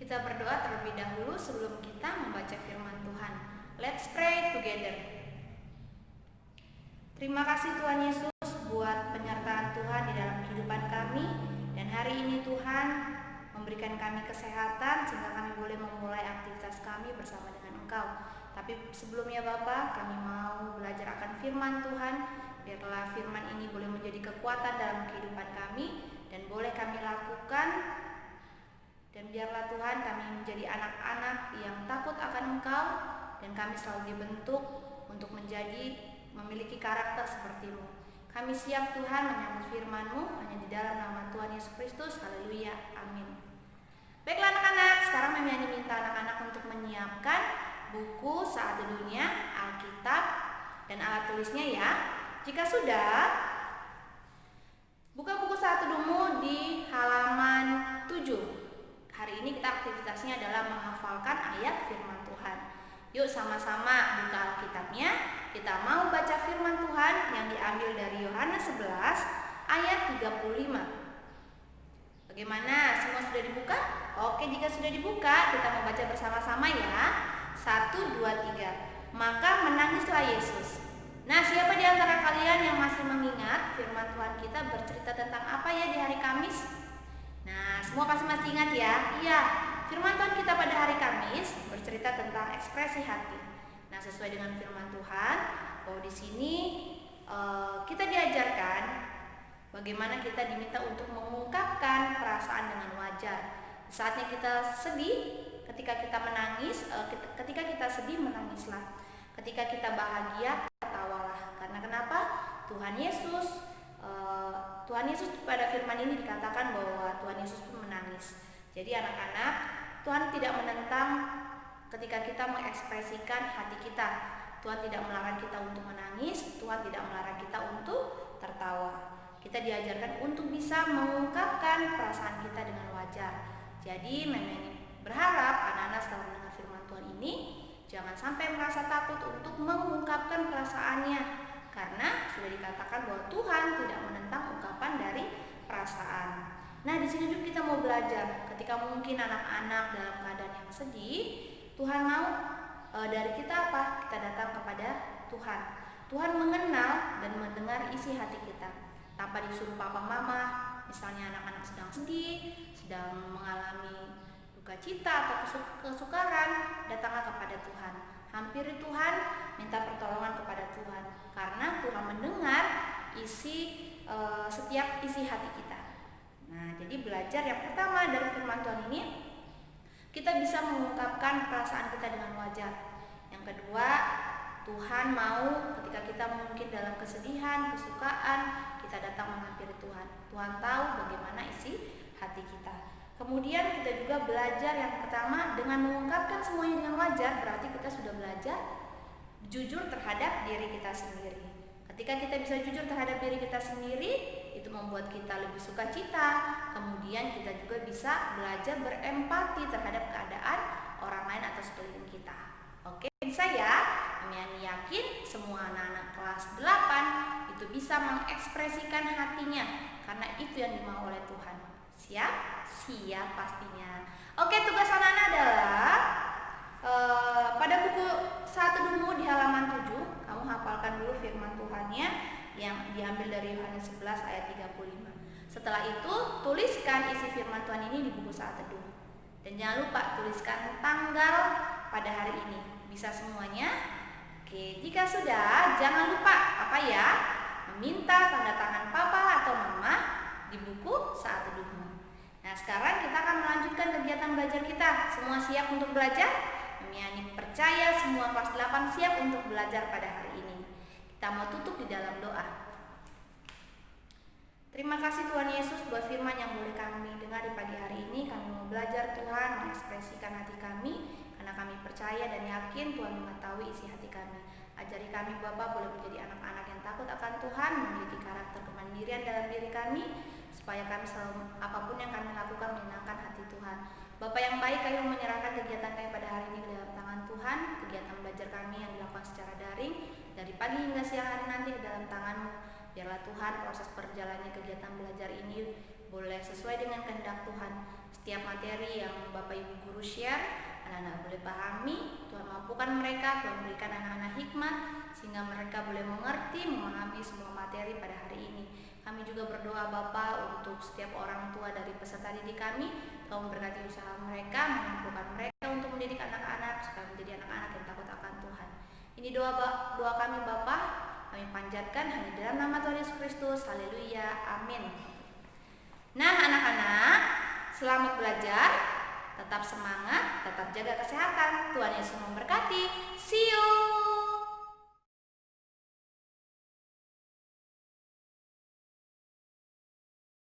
Kita berdoa terlebih dahulu sebelum kita membaca firman Tuhan. Let's pray together. Terima kasih Tuhan Yesus buat penyertaan Tuhan di dalam kehidupan kami. Dan hari ini Tuhan memberikan kami kesehatan sehingga kami boleh memulai aktivitas kami bersama dengan Engkau. Tapi sebelumnya Bapa, kami mau belajar akan firman Tuhan. Biarlah firman ini boleh menjadi kekuatan dalam kehidupan kami dan boleh kami lakukan. Dan biarlah Tuhan kami menjadi anak-anak yang takut akan Engkau dan kami selalu dibentuk untuk memiliki karakter seperti-Mu. Kami siap Tuhan menyambut firman-Mu hanya di dalam nama Tuhan Yesus Kristus. Haleluya. Amin. Baiklah anak-anak, sekarang Memi minta anak-anak untuk menyiapkan buku Saat Teduhnya, Alkitab, dan alat tulisnya ya. Jika sudah, buka buku Saat Teduhmu di halaman 7. Hari ini kita aktivitasnya adalah menghafalkan ayat firman Tuhan. Yuk sama-sama buka Alkitabnya. Kita mau baca firman Tuhan yang diambil dari Yohanes 11 ayat 35. Bagaimana? Semua sudah dibuka? Oke, jika sudah dibuka, kita membaca bersama-sama ya. 1, 2, 3. Maka menangislah Yesus. Nah, siapa di antara kalian yang masih mengingat firman Tuhan kita bercerita tentang apa ya di hari Kamis? Nah, semua pasti masih ingat ya? Iya, firman Tuhan kita pada hari Kamis bercerita tentang ekspresi hati. Nah, sesuai dengan firman Tuhan, bahwa di sini kita diajarkan bagaimana kita diminta untuk mengungkapkan perasaan dengan wajar. Saatnya kita sedih, ketika kita menangis, ketika kita sedih menangislah. Ketika kita bahagia, tertawalah. Karena kenapa? Tuhan Yesus pada firman ini dikatakan bahwa Tuhan Yesus pun menangis. Jadi anak-anak, Tuhan tidak menentang ketika kita mengekspresikan hati kita. Tuhan tidak melarang kita untuk menangis, Tuhan tidak melarang kita untuk tertawa. Kita diajarkan untuk bisa mengungkapkan perasaan kita dengan wajar. Jadi Memi berharap anak-anak setelah mendengar firman Tuhan ini jangan sampai merasa takut untuk mengungkapkan perasaannya, karena sudah dikatakan bahwa Tuhan tidak menentang ungkapan dari perasaan. Nah, di sini juga kita mau belajar. Ketika mungkin anak-anak dalam keadaan yang sedih, Tuhan mau dari kita apa? Kita datang kepada Tuhan. Tuhan mengenal dan mendengar isi hati kita. Tanpa disuruh papa mama, misalnya anak-anak sedang sedih, sedang mengalami duka cita atau kesukaran, datanglah kepada Tuhan. Hampiri Tuhan, minta pertolongan kepada Tuhan, karena Tuhan mendengar setiap isi hati kita. Nah, jadi belajar yang pertama dari firman Tuhan ini, kita bisa mengungkapkan perasaan kita dengan wajar. Yang kedua, Tuhan mau ketika kita mungkin dalam kesedihan, kesukaan, kita datang menghampiri Tuhan. Tuhan tahu bagaimana isi hati kita. Kemudian kita juga belajar yang pertama, dengan mengungkapkan semuanya dengan wajar, berarti kita sudah belajar jujur terhadap diri kita sendiri. Ketika kita bisa jujur terhadap diri kita sendiri, itu membuat kita lebih sukacita. Kemudian kita juga bisa belajar berempati terhadap keadaan orang lain atau sekeliling kita. Oke, bisa ya? Memi yakin semua anak-anak kelas 8 itu bisa mengekspresikan hatinya, karena itu yang dimau oleh Tuhan. Siap? Siap pastinya. Oke, tugas anak-anak adalah pada buku Saat Teduhmu di halaman 7, kamu hafalkan dulu firman Tuhannya yang diambil dari Yohanes 11 ayat 35. Setelah itu, tuliskan isi firman Tuhan ini di buku Saat Teduh. Dan jangan lupa tuliskan tanggal pada hari ini. Bisa semuanya? Oke, jika sudah, jangan lupa apa ya? Meminta tanda tangan papa atau mama di buku Saat Teduhmu. Nah, sekarang kita akan melanjutkan kegiatan belajar kita. Semua siap untuk belajar? Memi percaya semua kelas 8 siap untuk belajar pada hari ini. Kita mau tutup di dalam doa. Terima kasih Tuhan Yesus buat firman yang boleh kami dengar di pagi hari ini. Kami mau belajar Tuhan, mengekspresikan hati kami, karena kami percaya dan yakin Tuhan mengetahui isi hati kami. Ajari kami Bapa boleh menjadi anak-anak yang takut akan Tuhan, memiliki karakter kemandirian dalam diri kami, supaya kami selalu apapun yang kami lakukan menyenangkan hati Tuhan. Bapa yang baik, kami menyerahkan kegiatan kami pada hari ini ke dalam tangan Tuhan. Kegiatan belajar kami yang dilakukan secara daring dari pagi hingga siang hari nanti ke dalam tangan-Mu. Biarlah Tuhan proses perjalannya kegiatan belajar ini boleh sesuai dengan kehendak Tuhan. setiap materi yang Bapak Ibu guru share, anak-anak boleh pahami. Tuhan mampukan mereka, Tuhan berikan anak-anak hikmat sehingga mereka boleh mengerti, memahami semua materi pada hari ini. Kami juga berdoa Bapa untuk setiap orang tua dari peserta didik kami. Tuhan memberkati usaha mereka, memampukan mereka untuk mendidik anak-anak supaya menjadi anak-anak yang takut akan Tuhan. Ini doa kami Bapa, kami panjatkan hanya dalam nama Tuhan Yesus Kristus. Haleluya, amin. Nah anak-anak, selamat belajar, tetap semangat, tetap jaga kesehatan. Tuhan Yesus memberkati.